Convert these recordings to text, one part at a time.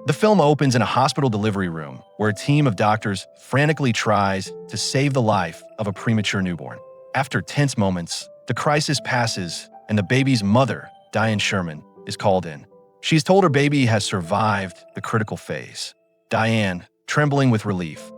The film opens in a hospital delivery room where a team of doctors frantically tries to save the life of a premature newborn. After tense moments, the crisis passes and the baby's mother, Diane Sherman, is called in. She's told her baby has survived the critical phase. Diane, trembling with relief,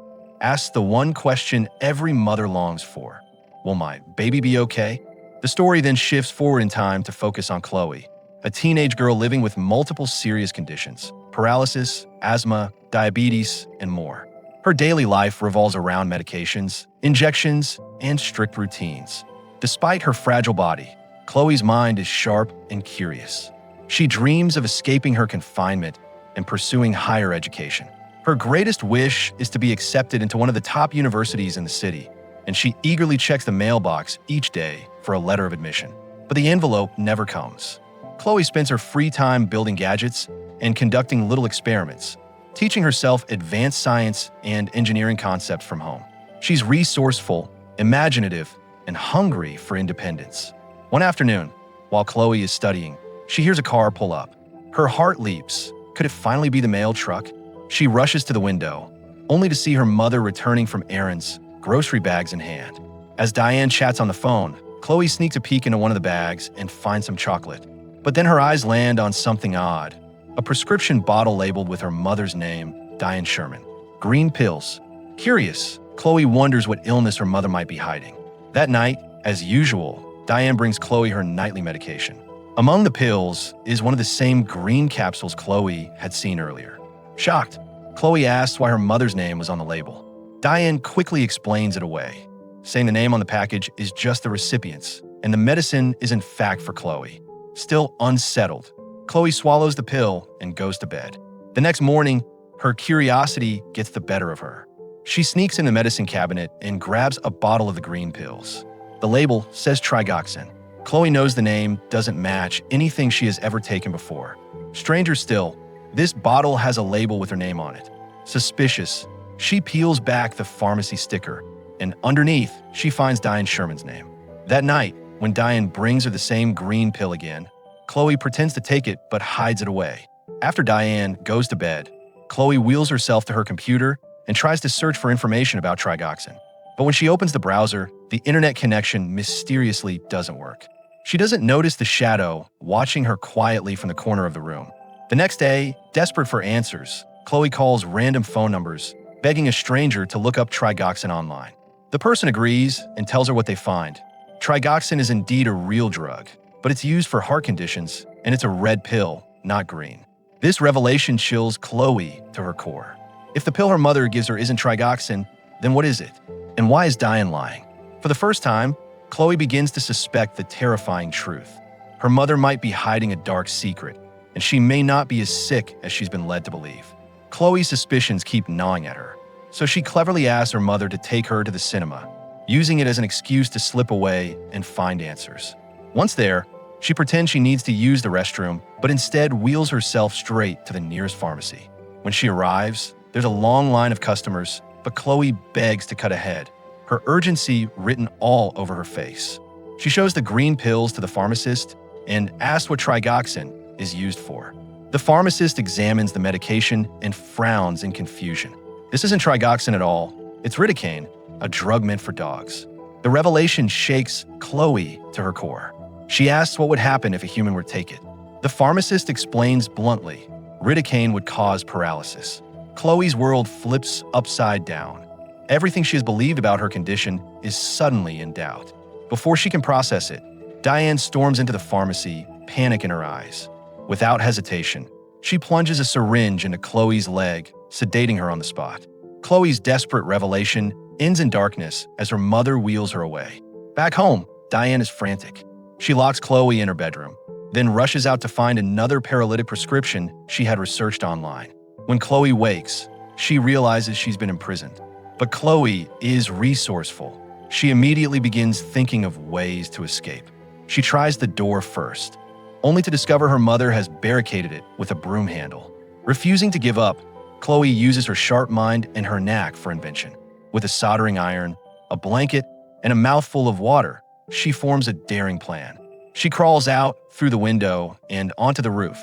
asks the one question every mother longs for: will my baby be okay? The story then shifts forward in time to focus on Chloe, a teenage girl living with multiple serious conditions: paralysis, asthma, diabetes, and more. Her daily life revolves around medications, injections, and strict routines. Despite her fragile body, Chloe's mind is sharp and curious. She dreams of escaping her confinement and pursuing higher education. Her greatest wish is to be accepted into one of the top universities in the city, and she eagerly checks the mailbox each day for a letter of admission. But the envelope never comes. Chloe spends her free time building gadgets and conducting little experiments, teaching herself advanced science and engineering concepts from home. She's resourceful, imaginative, and hungry for independence. One afternoon, while Chloe is studying, she hears a car pull up. Her heart leaps. Could it finally be the mail truck? She rushes to the window, only to see her mother returning from errands, grocery bags in hand. As Diane chats on the phone, Chloe sneaks a peek into one of the bags and finds some chocolate. But then her eyes land on something odd: a prescription bottle labeled with her mother's name, Diane Sherman. Green pills. Curious, Chloe wonders what illness her mother might be hiding. That night, as usual, Diane brings Chloe her nightly medication. Among the pills is one of the same green capsules Chloe had seen earlier. Shocked, Chloe asks why her mother's name was on the label. Diane quickly explains it away, saying the name on the package is just the recipient's, and the medicine is in fact for Chloe. Still unsettled, Chloe swallows the pill and goes to bed. The next morning, her curiosity gets the better of her. She sneaks in the medicine cabinet and grabs a bottle of the green pills. The label says trigoxin. Chloe knows the name doesn't match anything she has ever taken before. Stranger still, this bottle has a label with her name on it. Suspicious, she peels back the pharmacy sticker, and underneath, she finds Diane Sherman's name. That night, when Diane brings her the same green pill again, Chloe pretends to take it but hides it away. After Diane goes to bed, Chloe wheels herself to her computer and tries to search for information about trigoxin. But when she opens the browser, the internet connection mysteriously doesn't work. She doesn't notice the shadow watching her quietly from the corner of the room. The next day, desperate for answers, Chloe calls random phone numbers, begging a stranger to look up trigoxin online. The person agrees and tells her what they find. Trigoxin is indeed a real drug, but it's used for heart conditions, and it's a red pill, not green. This revelation chills Chloe to her core. If the pill her mother gives her isn't trigoxin, then what is it? And why is Diane lying? For the first time, Chloe begins to suspect the terrifying truth. Her mother might be hiding a dark secret, and she may not be as sick as she's been led to believe. Chloe's suspicions keep gnawing at her, so she cleverly asks her mother to take her to the cinema, using it as an excuse to slip away and find answers. Once there, she pretends she needs to use the restroom, but instead wheels herself straight to the nearest pharmacy. When she arrives, there's a long line of customers, but Chloe begs to cut ahead, her urgency written all over her face. She shows the green pills to the pharmacist and asks what trigoxin is used for. The pharmacist examines the medication and frowns in confusion. This isn't trigoxin at all. It's lidocaine, a drug meant for dogs. The revelation shakes Chloe to her core. She asks what would happen if a human were to take it. The pharmacist explains bluntly, lidocaine would cause paralysis. Chloe's world flips upside down. Everything she has believed about her condition is suddenly in doubt. Before she can process it, Diane storms into the pharmacy, panic in her eyes. Without hesitation, she plunges a syringe into Chloe's leg, sedating her on the spot. Chloe's desperate revelation ends in darkness as her mother wheels her away. Back home, Diane is frantic. She locks Chloe in her bedroom, then rushes out to find another paralytic prescription she had researched online. When Chloe wakes, she realizes she's been imprisoned. But Chloe is resourceful. She immediately begins thinking of ways to escape. She tries the door first, only to discover her mother has barricaded it with a broom handle. Refusing to give up, Chloe uses her sharp mind and her knack for invention. With a soldering iron, a blanket, and a mouthful of water, she forms a daring plan. She crawls out through the window and onto the roof,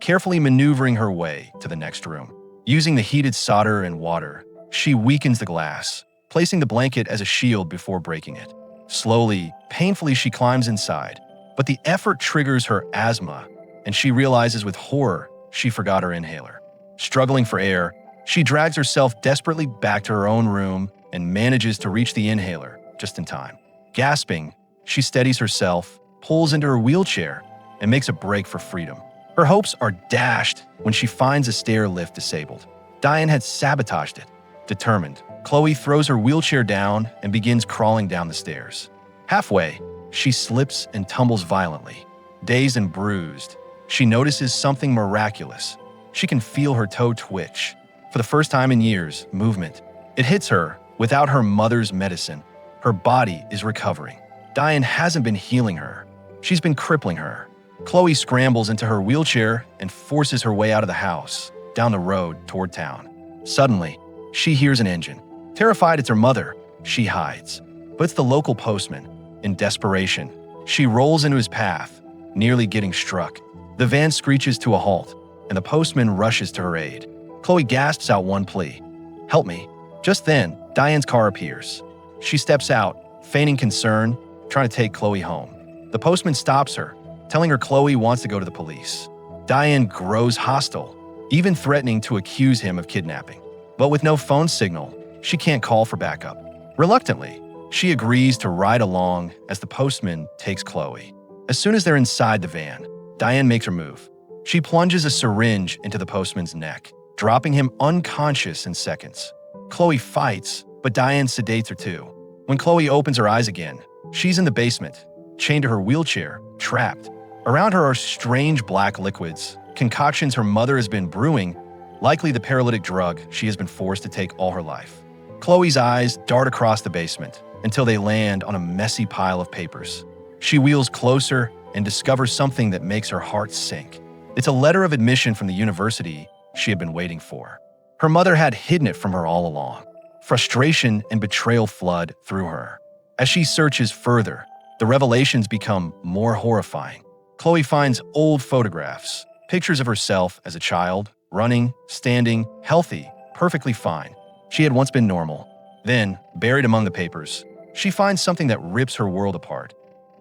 carefully maneuvering her way to the next room. Using the heated solder and water, she weakens the glass, placing the blanket as a shield before breaking it. Slowly, painfully, she climbs inside, but the effort triggers her asthma, and she realizes with horror she forgot her inhaler. Struggling for air, she drags herself desperately back to her own room and manages to reach the inhaler just in time. Gasping, she steadies herself, pulls into her wheelchair, and makes a break for freedom. Her hopes are dashed when she finds a stair lift disabled. Diane had sabotaged it. Determined, Chloe throws her wheelchair down and begins crawling down the stairs. Halfway, she slips and tumbles violently. Dazed and bruised, she notices something miraculous. She can feel her toe twitch. For the first time in years, movement. It hits her without her mother's medicine. Her body is recovering. Diane hasn't been healing her. She's been crippling her. Chloe scrambles into her wheelchair and forces her way out of the house, down the road toward town. Suddenly, she hears an engine. Terrified it's her mother, she hides. But it's the local postman. In desperation, she rolls into his path, nearly getting struck. The van screeches to a halt, and the postman rushes to her aid. Chloe gasps out one plea. "Help me." Just then, Diane's car appears. She steps out, feigning concern, trying to take Chloe home. The postman stops her, telling her Chloe wants to go to the police. Diane grows hostile, even threatening to accuse him of kidnapping. But with no phone signal, she can't call for backup. Reluctantly, she agrees to ride along as the postman takes Chloe. As soon as they're inside the van, Diane makes her move. She plunges a syringe into the postman's neck, dropping him unconscious in seconds. Chloe fights, but Diane sedates her too. When Chloe opens her eyes again, she's in the basement, chained to her wheelchair, trapped. Around her are strange black liquids, concoctions her mother has been brewing, likely the paralytic drug she has been forced to take all her life. Chloe's eyes dart across the basement until they land on a messy pile of papers. She wheels closer and discovers something that makes her heart sink. It's a letter of admission from the university she had been waiting for. Her mother had hidden it from her all along. Frustration and betrayal flood through her. As she searches further, the revelations become more horrifying. Chloe finds old photographs, pictures of herself as a child, running, standing, healthy, perfectly fine. She had once been normal. Then, buried among the papers, she finds something that rips her world apart.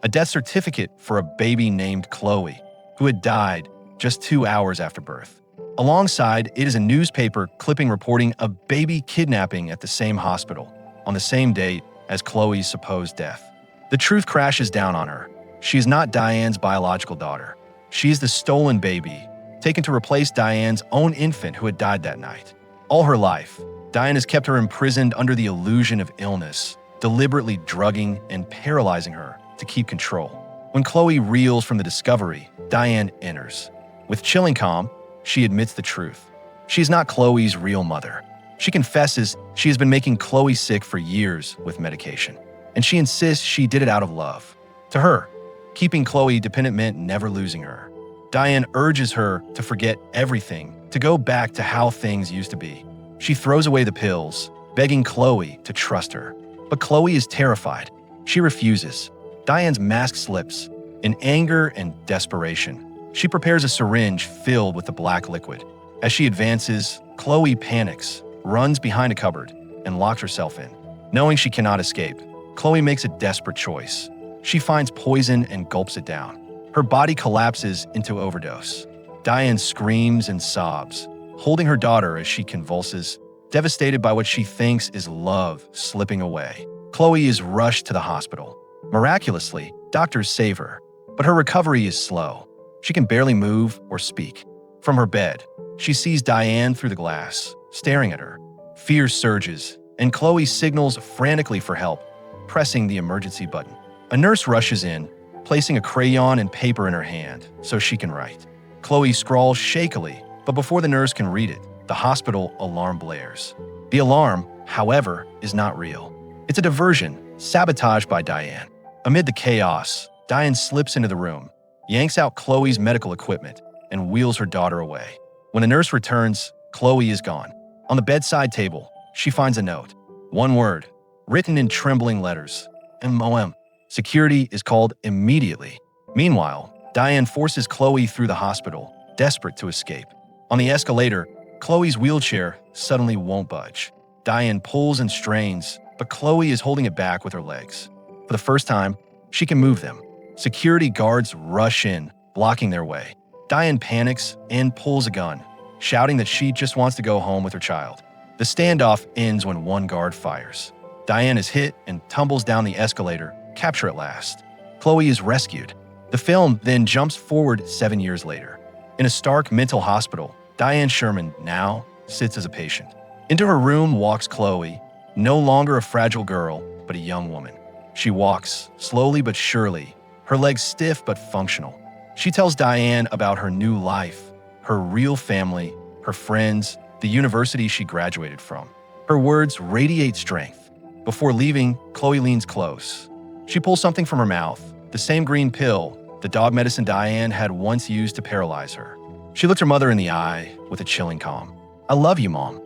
A death certificate for a baby named Chloe, who had died just 2 hours after birth. Alongside, it is a newspaper clipping reporting a baby kidnapping at the same hospital, on the same date as Chloe's supposed death. The truth crashes down on her. She is not Diane's biological daughter. She is the stolen baby, taken to replace Diane's own infant who had died that night. All her life, Diane has kept her imprisoned under the illusion of illness, deliberately drugging and paralyzing her to keep control. When Chloe reels from the discovery, Diane enters. With chilling calm, she admits the truth. She is not Chloe's real mother. She confesses she has been making Chloe sick for years with medication, and she insists she did it out of love. To her, keeping Chloe dependent meant never losing her. Diane urges her to forget everything, to go back to how things used to be. She throws away the pills, begging Chloe to trust her. But Chloe is terrified. She refuses. Diane's mask slips. In anger and desperation, she prepares a syringe filled with the black liquid. As she advances, Chloe panics, runs behind a cupboard, and locks herself in. Knowing she cannot escape, Chloe makes a desperate choice. She finds poison and gulps it down. Her body collapses into overdose. Diane screams and sobs, holding her daughter as she convulses, devastated by what she thinks is love slipping away. Chloe is rushed to the hospital. Miraculously, doctors save her, but her recovery is slow. She can barely move or speak. From her bed, she sees Diane through the glass, staring at her. Fear surges, and Chloe signals frantically for help, pressing the emergency button. A nurse rushes in, placing a crayon and paper in her hand so she can write. Chloe scrawls shakily, but before the nurse can read it, the hospital alarm blares. The alarm, however, is not real. It's a diversion, sabotaged by Diane. Amid the chaos, Diane slips into the room, yanks out Chloe's medical equipment, and wheels her daughter away. When the nurse returns, Chloe is gone. On the bedside table, she finds a note. One word, written in trembling letters. MOM. Security is called immediately. Meanwhile, Diane forces Chloe through the hospital, desperate to escape. On the escalator, Chloe's wheelchair suddenly won't budge. Diane pulls and strains, but Chloe is holding it back with her legs. For the first time, she can move them. Security guards rush in, blocking their way. Diane panics and pulls a gun, shouting that she just wants to go home with her child. The standoff ends when one guard fires. Diane is hit and tumbles down the escalator, captured at last. Chloe is rescued. The film then jumps forward 7 years later. In a Stark mental hospital, Diane Sherman now sits as a patient. Into her room walks Chloe, no longer a fragile girl, but a young woman. She walks, slowly but surely, her legs stiff but functional. She tells Diane about her new life, her real family, her friends, the university she graduated from. Her words radiate strength. Before leaving, Chloe leans close. She pulls something from her mouth, the same green pill, the dog medicine Diane had once used to paralyze her. She looked her mother in the eye with a chilling calm. "I love you, Mom."